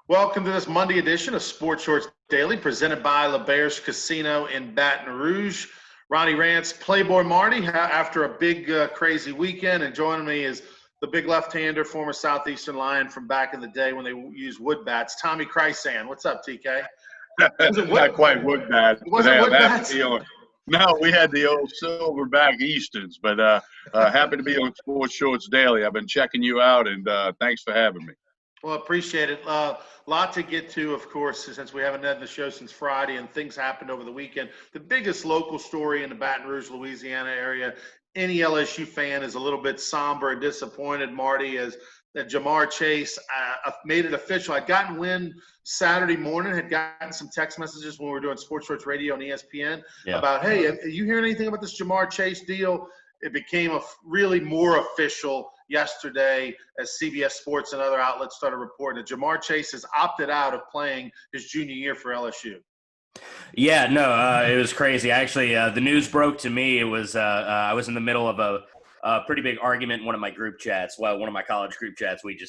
Welcome to this Monday edition of Sports Shorts Daily, presented by LeBear's Casino in Baton Rouge. Ronnie Rants, Playboy Marty, after a big, crazy weekend, and joining me is the big left-hander, former Southeastern Lion from back in the day when they used wood bats, Tommy Krysan. What's up, TK? Not quite wood bats. Was it wood bats? No, we had the old silverback Eastons, but happy to be on Sports Shorts Daily. I've been checking you out, and thanks for having me. Well, appreciate it. Lot to get to, of course, since we haven't had the show since Friday and things happened over the weekend. The biggest local story in the Baton Rouge, Louisiana area, any LSU fan is a little bit somber and disappointed, Marty, as that Jamar Chase made it official. I'd gotten wind Saturday morning, had gotten some text messages when we were doing Sports Shorts Radio on ESPN about, hey, are you hearing anything about this Jamar Chase deal? It became really more official yesterday as CBS Sports and other outlets started reporting that Jamar Chase has opted out of playing his junior year for LSU. Yeah, no, it was crazy. Actually, the news broke to me. It was I was in the middle of a pretty big argument in one of my group chats. Well, one of my college group chats. We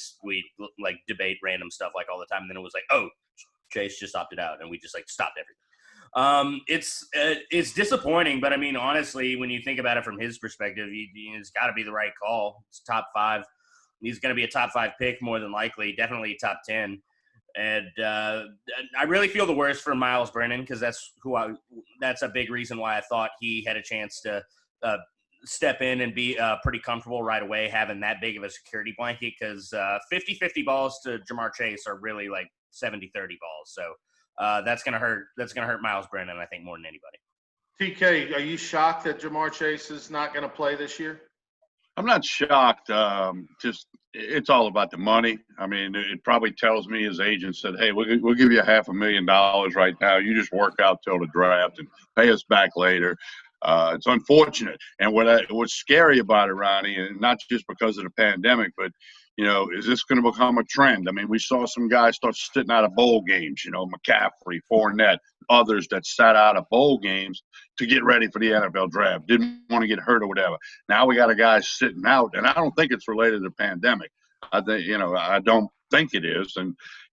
like debate random stuff like all the time. And then it was like, oh, Chase just opted out, and we just like stopped everything. It's disappointing, but I mean, honestly, when you think about it from his perspective, it's got to be the right call. It's top 5. He's going to be a top 5 pick more than likely, definitely top 10. And I really feel the worst for Miles Brennan because that's a big reason why I thought he had a chance to step in and be pretty comfortable right away having that big of a security blanket because 50-50 balls to Jamar Chase are really like 70-30 balls. So that's gonna hurt. That's gonna hurt Miles Brennan, I think, more than anybody. TK, are you shocked that Jamar Chase is not going to play this year? I'm not shocked. Just it's all about the money. I mean, it probably tells me his agent said, "Hey, we'll give you $500,000 right now. You just work out till the draft and pay us back later." It's unfortunate, and what's scary about it, Ronnie, and not just because of the pandemic, but is this going to become a trend? I mean, we saw some guys start sitting out of bowl games, McCaffrey, Fournette, others that sat out of bowl games to get ready for the NFL draft, didn't want to get hurt or whatever. Now we got a guy sitting out, and I don't think it's related to the pandemic. I think, I don't think it is.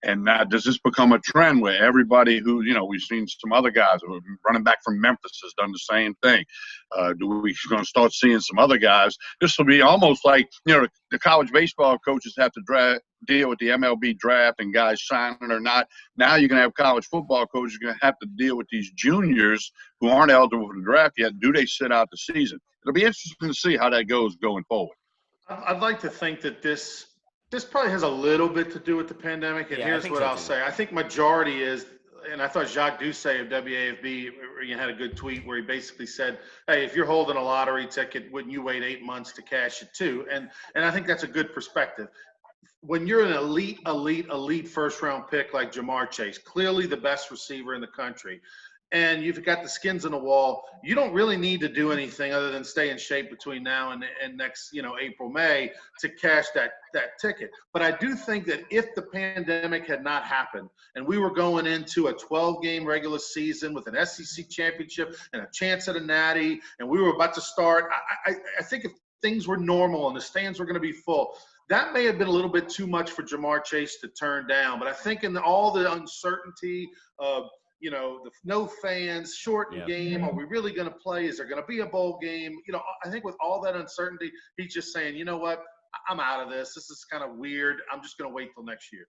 And now does this become a trend where everybody who, we've seen some other guys running back from Memphis has done the same thing. Do we going to start seeing some other guys? This will be almost like, the college baseball coaches have to deal with the MLB draft and guys signing or not. Now you're going to have college football coaches going to have to deal with these juniors who aren't eligible for the draft yet. Do they sit out the season? It'll be interesting to see how that goes going forward. I'd like to think that this probably has a little bit to do with the pandemic, and here's what I'll say. I think majority is, and I thought Jacques Doucet of WAFB had a good tweet where he basically said, hey, if you're holding a lottery ticket, wouldn't you wait 8 months to cash it too? And I think that's a good perspective. When you're an elite first-round pick like Jamar Chase, clearly the best receiver in the country, and you've got the skins on the wall, you don't really need to do anything other than stay in shape between now and next, April, May to cash that ticket. But I do think that if the pandemic had not happened and we were going into a 12-game regular season with an SEC championship and a chance at a natty, and we were about to start, I think if things were normal and the stands were going to be full, that may have been a little bit too much for Jamar Chase to turn down. But I think in all the uncertainty of the no fans, shortened game. Are we really going to play? Is there going to be a bowl game? I think with all that uncertainty, he's just saying, you know what? I'm out of this. This is kind of weird. I'm just going to wait till next year.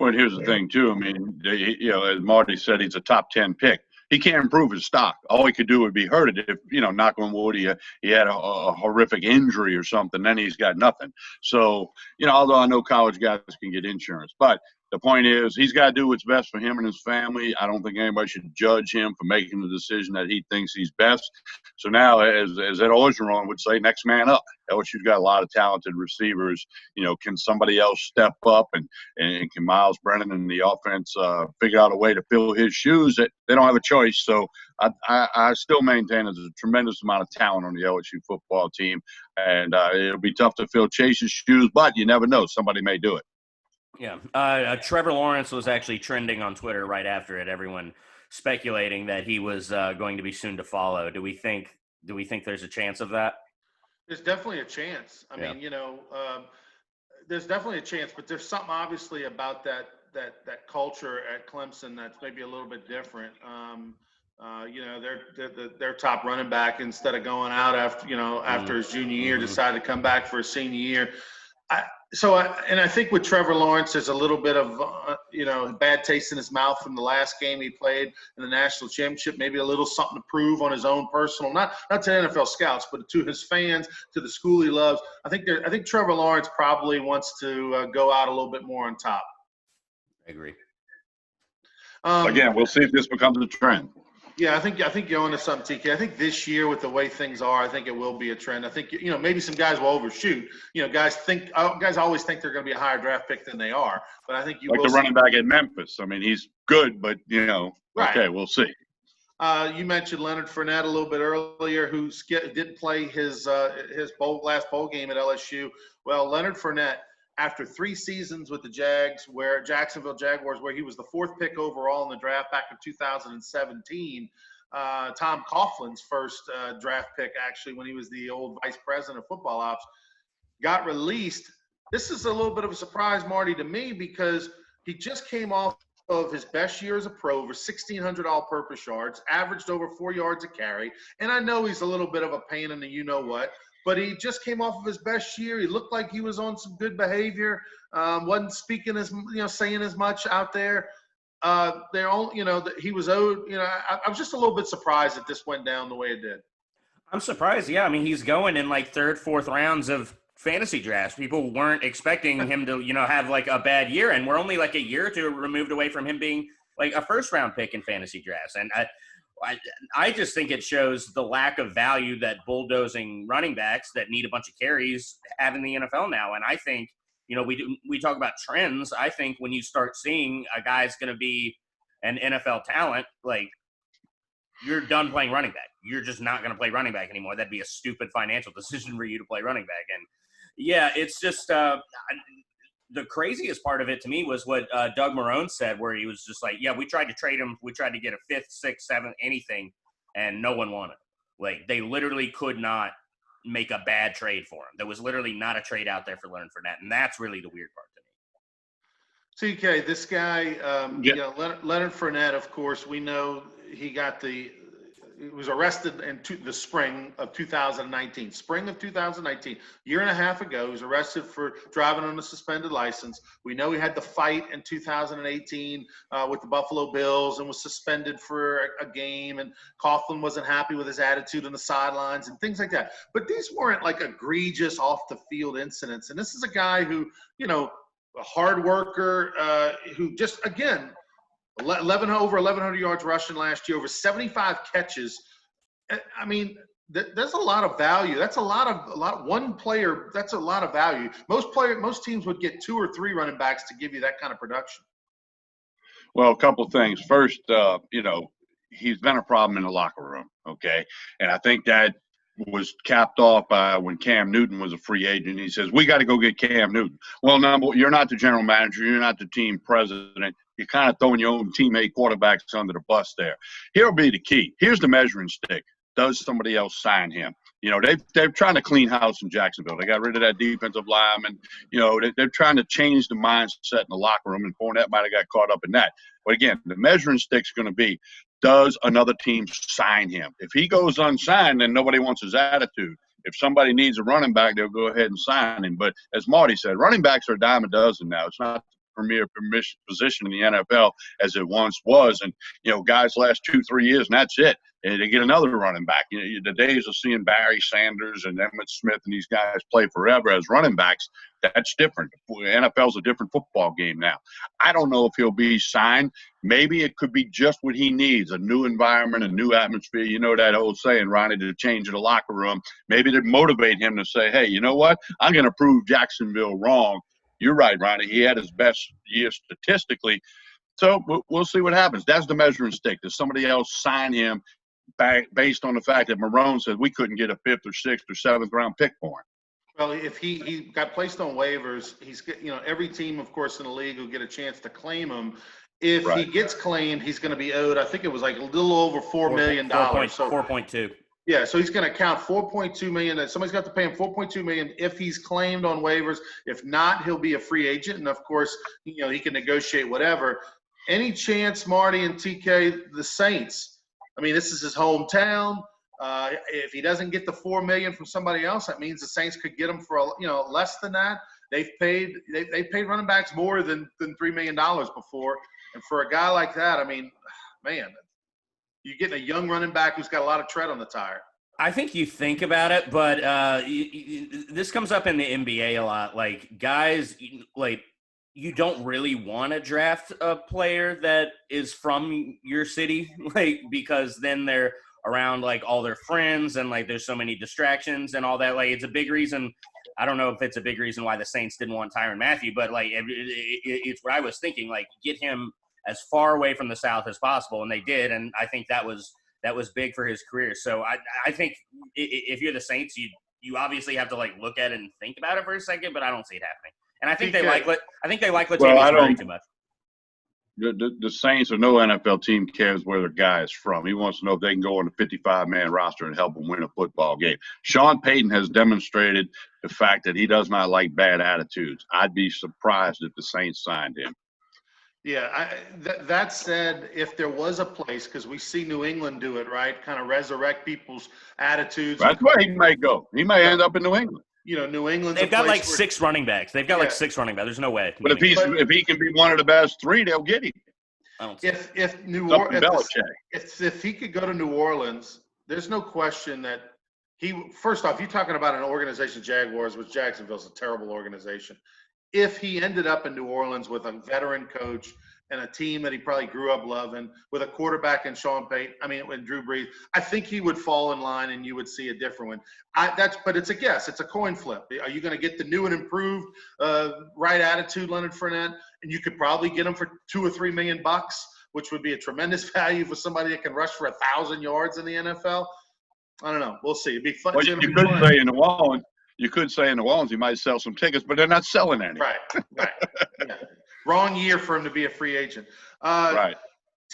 Well, here's the thing, too. I mean, as Marty said, he's a top 10 pick. He can't improve his stock. All he could do would be hurt it if, knock on wood, he had a horrific injury or something, then he's got nothing. So, although I know college guys can get insurance, but the point is he's got to do what's best for him and his family. I don't think anybody should judge him for making the decision that he thinks he's best. So now, as Ed Orgeron would say, next man up. LSU's got a lot of talented receivers. Can somebody else step up and can Miles Brennan and the offense figure out a way to fill his shoes? They don't have a choice. So I still maintain there's a tremendous amount of talent on the LSU football team. And it'll be tough to fill Chase's shoes, but you never know. Somebody may do it. Yeah. Trevor Lawrence was actually trending on Twitter right after it. Everyone speculating that he was going to be soon to follow. Do we think there's a chance of that? There's definitely a chance. I mean, there's definitely a chance, but there's something obviously about that that culture at Clemson that's maybe a little bit different. Their top running back, instead of going out after his junior year, decided to come back for his senior year. I think with Trevor Lawrence, there's a little bit of bad taste in his mouth from the last game he played in the national championship. Maybe a little something to prove on his own personal, not to NFL scouts, but to his fans, to the school he loves. I think Trevor Lawrence probably wants to go out a little bit more on top. I agree. Again, we'll see if this becomes a trend. Yeah, I think you're onto something, TK. I think this year, with the way things are, I think it will be a trend. I think maybe some guys will overshoot. Guys always think they're going to be a higher draft pick than they are. But I think you like will the running back at Memphis. I mean, he's good, but right. Okay, we'll see. You mentioned Leonard Fournette a little bit earlier, who didn't play his last bowl game at LSU. Well, Leonard Fournette, after 3 seasons with the Jacksonville Jaguars, where he was the 4th pick overall in the draft back in 2017, Tom Coughlin's first draft pick, actually, when he was the old vice president of football ops, got released. This is a little bit of a surprise, Marty, to me, because he just came off of his best year as a pro, over 1,600 all-purpose yards, averaged over 4 yards a carry. And I know he's a little bit of a pain in the you-know-what, but he just came off of his best year. He looked like he was on some good behavior. Wasn't speaking saying as much out there. He was owed. I was just a little bit surprised that this went down the way it did. I'm surprised. Yeah, I mean, he's going in like 3rd, 4th rounds of fantasy drafts. People weren't expecting him to, have like a bad year, and we're only like a year or 2 removed away from him being like a 1st-round pick in fantasy drafts. And I just think it shows the lack of value that bulldozing running backs that need a bunch of carries have in the NFL now. And I think, we talk about trends. I think when you start seeing a guy's going to be an NFL talent, like, you're done playing running back. You're just not going to play running back anymore. That'd be a stupid financial decision for you to play running back. And yeah, it's just the craziest part of it to me was what Doug Marrone said, where he was just like, yeah, we tried to trade him. We tried to get a 5th, 6th, 7th, anything, and no one wanted. Like, they literally could not make a bad trade for him. There was literally not a trade out there for Leonard Fournette, and that's really the weird part to me. TK, this guy, Leonard Fournette, of course, we know he was arrested in the spring of 2019. Spring of 2019, year and a half ago, he was arrested for driving on a suspended license. We know he had the fight in 2018 with the Buffalo Bills and was suspended for a game, and Coughlin wasn't happy with his attitude on the sidelines and things like that. But these weren't like egregious off-the-field incidents. And this is a guy who, a hard worker who just, again, over 1,100 yards rushing last year, over 75 catches. I mean, there's a lot of value. That's one player. That's a lot of value. Most teams would get 2 or 3 running backs to give you that kind of production. Well, a couple things. First, he's been a problem in the locker room. Okay, and I think that was capped off by when Cam Newton was a free agent. He says, we got to go get Cam Newton. Well, you're not the general manager. You're not the team president. You're kind of throwing your own teammate quarterbacks under the bus there. Here'll be the key. Here's the measuring stick. Does somebody else sign him? They're trying to clean house in Jacksonville. They got rid of that defensive lineman. They're trying to change the mindset in the locker room, and Fournette might have got caught up in that. But again, the measuring stick's going to be, does another team sign him? If he goes unsigned, then nobody wants his attitude. If somebody needs a running back, they'll go ahead and sign him. But as Marty said, running backs are a dime a dozen now. It's not premier position in the NFL as it once was. And, guys last 2-3 years, and that's it. And they get another running back. The days of seeing Barry Sanders and Emmitt Smith and these guys play forever as running backs, that's different. The NFL's a different football game now. I don't know if he'll be signed. Maybe it could be just what he needs, a new environment, a new atmosphere. You know that old saying, Ronnie, to change in the locker room. Maybe to motivate him to say, hey, you know what? I'm going to prove Jacksonville wrong. You're right, Ronnie. He had his best year statistically. So we'll see what happens. That's the measuring stick. Does somebody else sign him based on the fact that Marrone said we couldn't get a 5th or 6th or 7th round pick for him? Well, if he got placed on waivers, he's every team, of course, in the league will get a chance to claim him. If he gets claimed, he's going to be owed, I think it was like a little over $4 million. 4.2. Yeah, so he's going to count $4.2 million. Somebody's got to pay him $4.2 million if he's claimed on waivers. If not, he'll be a free agent, and of course, he can negotiate whatever. Any chance, Marty and TK, the Saints? I mean, this is his hometown. If he doesn't get the $4 million from somebody else, that means the Saints could get him for less than that. They've paid running backs more than $3 million before, and for a guy like that, I mean, man, you're getting a young running back who's got a lot of tread on the tire. I think you think about it, but this comes up in the NBA a lot. Like, guys, like, you don't really want to draft a player that is from your city, like, because then they're around, like, all their friends and, like, there's so many distractions and all that. Like, it's a big reason. I don't know if it's a big reason why the Saints didn't want Tyrann Mathieu, but, like, it's what I was thinking. Like, get him as far away from the South as possible, and they did, and I think that was big for his career. So I think if you're the Saints, you obviously have to, like, look at it and think about it for a second, but I don't see it happening. And I think they like Latavius Murray too much. The Saints or no NFL team cares where their guy is from. He wants to know if they can go on a 55-man roster and help him win a football game. Sean Payton has demonstrated the fact that he does not like bad attitudes. I'd be surprised if the Saints signed him. Yeah, that said, if there was a place, because we see New England do it, right, kind of resurrect people's attitudes. That's where he may go. He may end up in New England. New England's They've got like 6 running backs. They've got like 6 running backs. There's no way. But if he can be one of the best 3, they'll get him. I don't see if he could go to New Orleans, there's no question that first off, you're talking about an organization, Jaguars, which Jacksonville's a terrible organization. If he ended up in New Orleans with a veteran coach and a team that he probably grew up loving, with a quarterback in Sean Payton, and Drew Brees, I think he would fall in line and you would see a different one. But it's a guess. It's a coin flip. Are you going to get the new and improved right attitude, Leonard Fournette? And you could probably get him for $2 or $3 million, which would be a tremendous value for somebody that can rush for 1,000 yards in the NFL. I don't know. We'll see. It'd be fun. Well, you could say in New Orleans, he might sell some tickets, but they're not selling any. Right. Yeah. Wrong year for him to be a free agent. Right.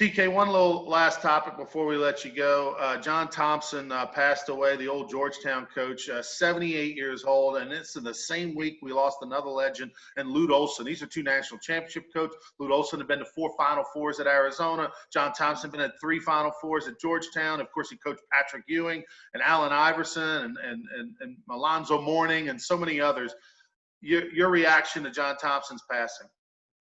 TK, one little last topic before we let you go. John Thompson passed away, the old Georgetown coach, 78 years old, and it's in the same week we lost another legend, and Lute Olson. These are 2 national championship coaches. Lute Olson had been to 4 Final Fours at Arizona. John Thompson been at 3 Final Fours at Georgetown. Of course, he coached Patrick Ewing and Allen Iverson and Alonzo Mourning and so many others. Your reaction to John Thompson's passing?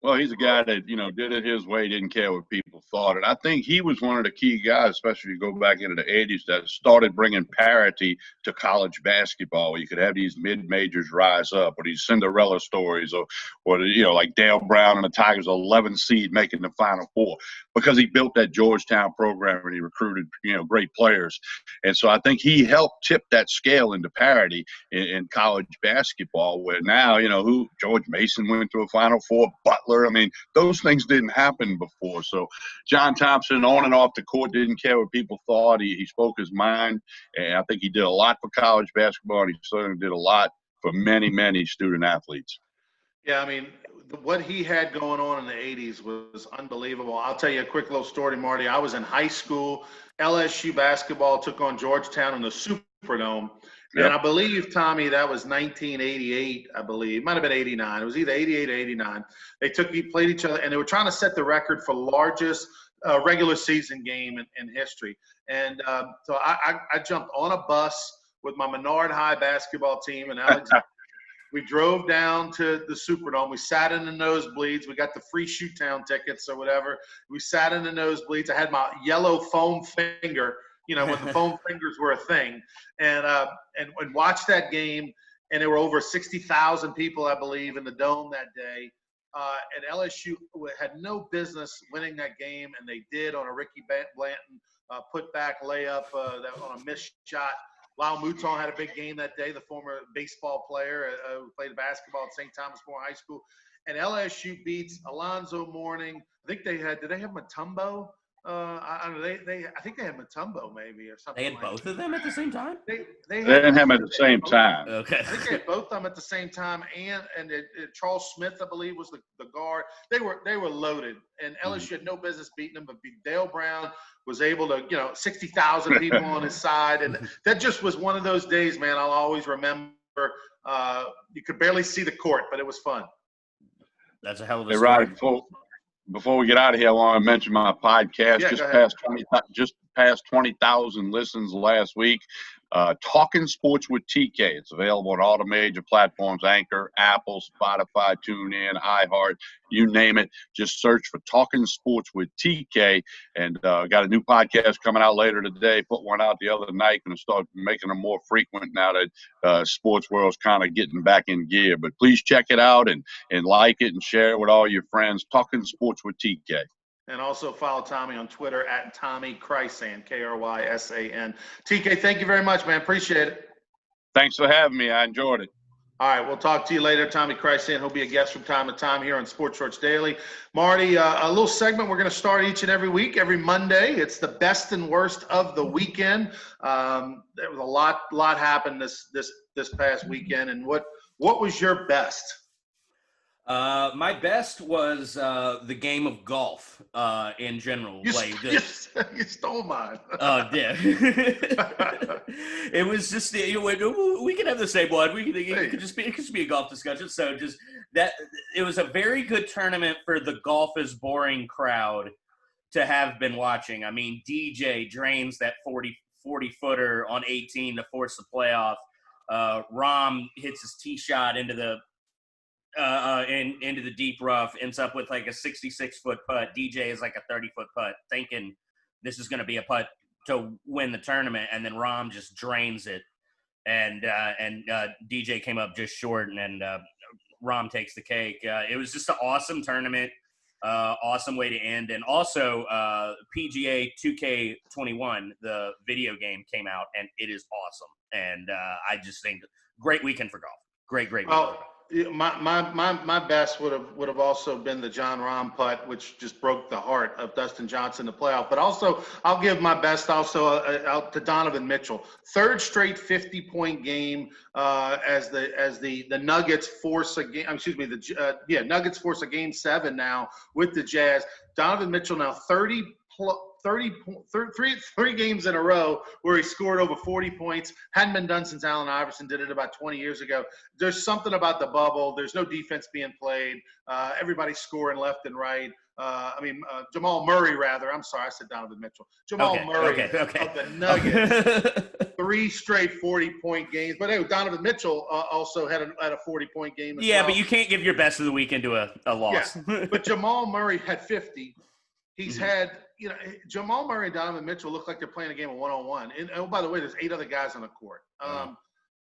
Well, he's a guy that, did it his way, didn't care what people thought. And I think he was one of the key guys, especially if you go back into the 80s, that started bringing parity to college basketball, where you could have these mid-majors rise up, or these Cinderella stories, or like Dale Brown and the Tigers, 11 seed making the Final Four, because he built that Georgetown program and he recruited, great players. And so I think he helped tip that scale into parity in college basketball, where now, George Mason went to a Final Four, Butler. I mean, those things didn't happen before. So John Thompson, on and off the court, didn't care what people thought. He spoke his mind, and I think he did a lot for college basketball, and he certainly did a lot for many, many student athletes. Yeah, what he had going on in the 80s was unbelievable. I'll tell you a quick little story, Marty. I was in high school. LSU basketball took on Georgetown in the Superdome. Yep. And I believe, Tommy, that was 1988, I believe. It might have been 89. It was either 88 or 89. They played each other, and they were trying to set the record for largest regular season game in history. And so I jumped on a bus with my Menard High basketball team in Alexandria. We drove down to the Superdome. We sat in the nosebleeds. We got the free Shoottown tickets or whatever. We sat in the nosebleeds. I had my yellow foam finger, when the foam fingers were a thing, and watched that game. And there were over 60,000 people, I believe, in the dome that day. And LSU had no business winning that game, and they did on a Ricky Blanton put-back layup on a missed shot. Lyle Mouton had a big game that day, the former baseball player who played basketball at St. Thomas More High School. And LSU beats Alonzo Mourning. I think did they have Mutombo? I don't know. I think they had Mutombo maybe or something. They had both of them at the same time. They didn't have them at the same time. Okay. I think they had both of them at the same time, and Charles Smith, I believe, was the guard. They were loaded, and LSU had no business beating them. But Dale Brown was able to, 60,000 people on his side, and that just was one of those days, man. I'll always remember. You could barely see the court, but it was fun. That's a hell of a story. Right. Before we get out of here, I want to mention my podcast. Yeah, just past 20,000 listens last week. Talking Sports with TK. It's available on all the major platforms: Anchor, Apple, Spotify, TuneIn, iHeart, you name it. Just search for Talking Sports with TK. And got a new podcast coming out later today. Put one out the other night. Going to start making them more frequent now that sports world's kind of getting back in gear. But please check it out and like it and share it with all your friends. Talking Sports with TK. And also follow Tommy on Twitter at Tommy Krysan, Krysan. TK, thank you very much, man. Appreciate it. Thanks for having me. I enjoyed it. All right, we'll talk to you later. Tommy Krysan, he'll be a guest from time to time here on Sports Shorts Daily. Marty, a little segment we're going to start each and every week, every Monday. It's the best and worst of the weekend. There was a lot happened this past weekend. And what was your best? My best was the game of golf in general. You stole mine. Oh, yeah. It was just we can have the same one. It could just be a golf discussion. So just that it was a very good tournament for the golf is boring crowd to have been watching. I mean, DJ drains that 40 footer on 18 to force the playoff. Rahm hits his tee shot into the deep rough, ends up with like a 66-foot putt. DJ is like a 30-foot putt, thinking this is going to be a putt to win the tournament, and then Rahm just drains it, and DJ came up just short, and Rahm takes the cake. It was just an awesome tournament, awesome way to end, and also PGA 2K21, the video game, came out, and it is awesome, and I just think great weekend for golf. Great weekend. My best would have also been the John Rahm putt, which just broke the heart of Dustin Johnson in the playoff. But also, I'll give my best also out to Donovan Mitchell. Third straight 50-point game as the Nuggets force a game. Nuggets force a game 7 now with the Jazz. Donovan Mitchell now 3 games in a row where he scored over 40 points. Hadn't been done since Allen Iverson did it about 20 years ago. There's something about the bubble. There's no defense being played. Everybody's scoring left and right. Jamal Murray, rather. I'm sorry, I said Donovan Mitchell. Jamal Murray of the Nuggets. 3 straight 40-point games. But hey, Donovan Mitchell also had a 40-point game as well. But you can't give your best of the weekend to a loss. Yeah. But Jamal Murray had 50. He's had, Jamal Murray and Donovan Mitchell look like they're playing a game of one-on-one. And oh, by the way, there's 8 other guys on the court.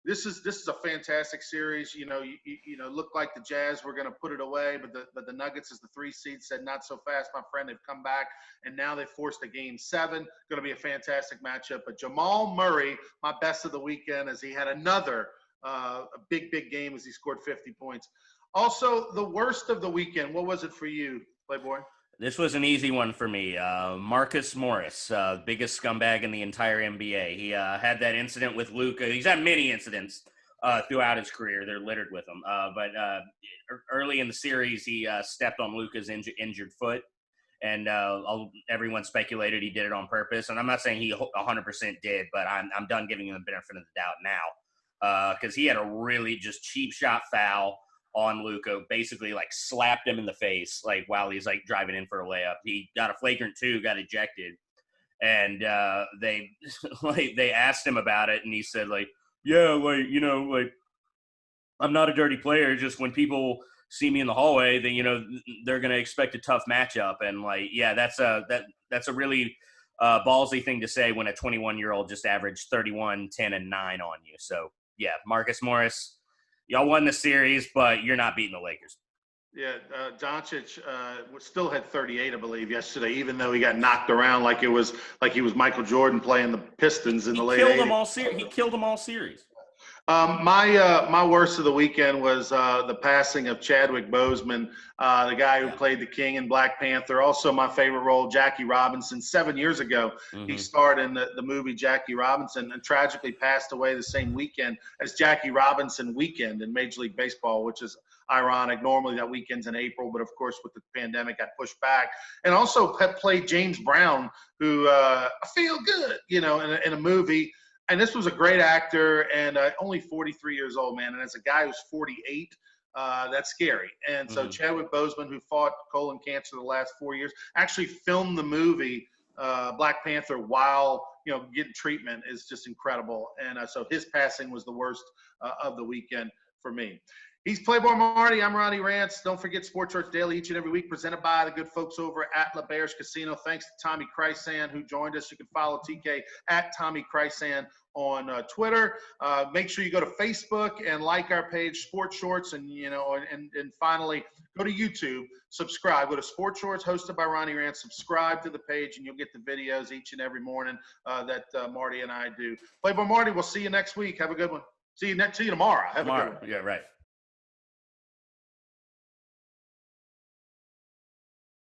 This is a fantastic series. Looked like the Jazz were going to put it away, but the Nuggets, as the 3 seed, said not so fast, my friend. They've come back, and now they've forced a game 7. Going to be a fantastic matchup. But Jamal Murray, my best of the weekend, as he had another a big game as he scored 50 points. Also, the worst of the weekend. What was it for you, Playboy? This was an easy one for me. Marcus Morris, biggest scumbag in the entire NBA. He had that incident with Luka. He's had many incidents throughout his career. They're littered with them. But early in the series, he stepped on Luka's injured foot, and everyone speculated he did it on purpose. And I'm not saying he 100% did, but I'm done giving him the benefit of the doubt now because he had a really just cheap shot foul on Luka, basically like slapped him in the face like while he's like driving in for a layup. He got a flagrant 2, got ejected, and they asked him about it, and he said I'm not a dirty player. Just when people see me in the hallway, then they're gonna expect a tough matchup, and that's a really ballsy thing to say when a 21-year-old just averaged 31, 10, and 9 on you. So yeah, Marcus Morris. Y'all won the series, but you're not beating the Lakers. Yeah, Doncic still had 38, I believe, yesterday, even though he got knocked around like he was Michael Jordan playing the Pistons in the late 80s. He killed them all series. My worst of the weekend was the passing of Chadwick Boseman, the guy who played the King in Black Panther. Also, my favorite role, Jackie Robinson. 7 years ago, he starred in the movie Jackie Robinson and tragically passed away the same weekend as Jackie Robinson weekend in Major League Baseball, which is ironic. Normally that weekend's in April, but of course with the pandemic got pushed back. And also played James Brown, who I feel good, in a movie. And this was a great actor and only 43 years old, man. And as a guy who's 48, that's scary. And so Chadwick Boseman, who fought colon cancer the last 4 years, actually filmed the movie Black Panther while, getting treatment is just incredible. And so his passing was the worst of the weekend for me. He's Playboy Marty. I'm Ronnie Rance. Don't forget Sports Church Daily each and every week, presented by the good folks over at LaBerge Casino. Thanks to Tommy Krysan, who joined us. You can follow TK at Tommy Krysan on Twitter. Make sure you go to Facebook and like our page, Sports Shorts, and and finally go to YouTube. Subscribe. Go to Sports Shorts, hosted by Ronnie Rance. Subscribe to the page, and you'll get the videos each and every morning that Marty and I do. Playboy Marty. We'll see you next week. Have a good one. See you tomorrow. Have a good one. Yeah, right.